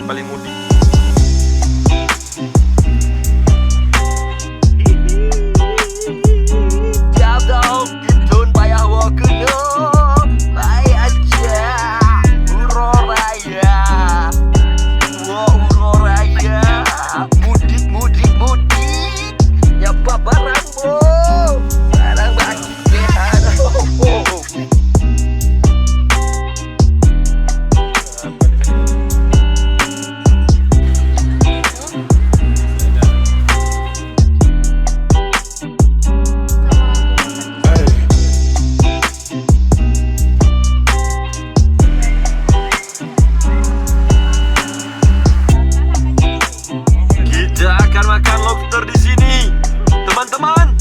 Paling mudik. Jatuh kitun payah wakeno baik aja uroraya uroraya mudik mudik mudik nyapa barangmu barang bagi makan lobster di sini, teman-teman.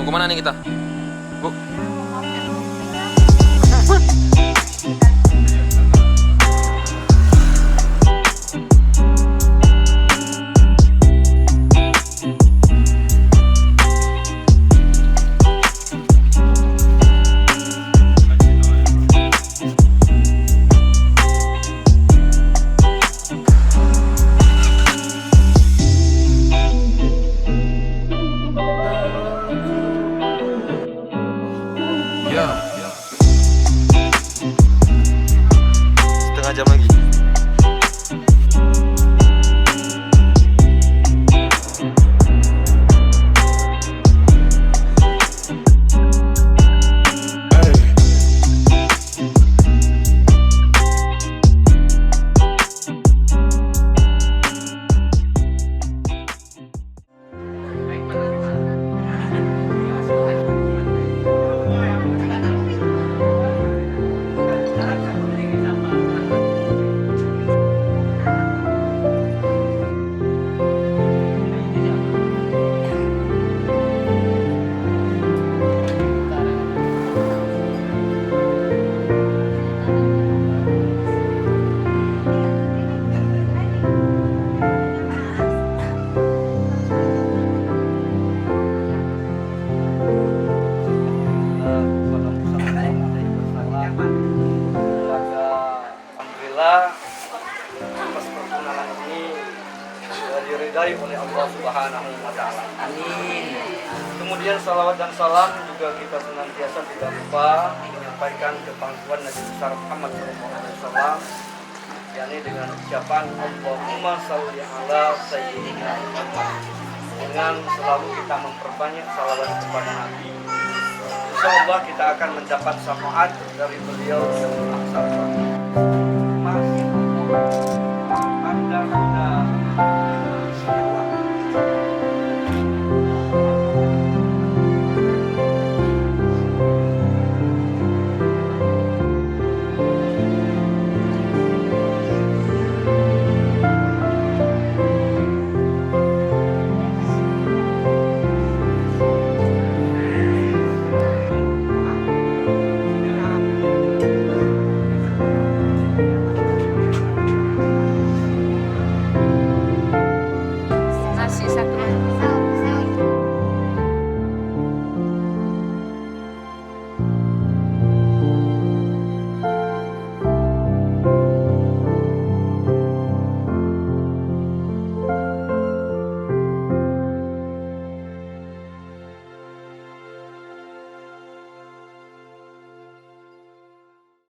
Mau kemana nih kita? Bu. Setengah jam lagi. Kemudian salawat dan salam juga kita senantiasa tidak lupa menyampaikan ke pangkuan Nabi besar Muhammad SAW, yakni dengan ucapan Allahumma sholli ala sayyidina Muhammad. Dengan selalu kita memperbanyak salawat kepada Nabi, insya Allah kita akan mendapat syafaat dari beliau yang maha.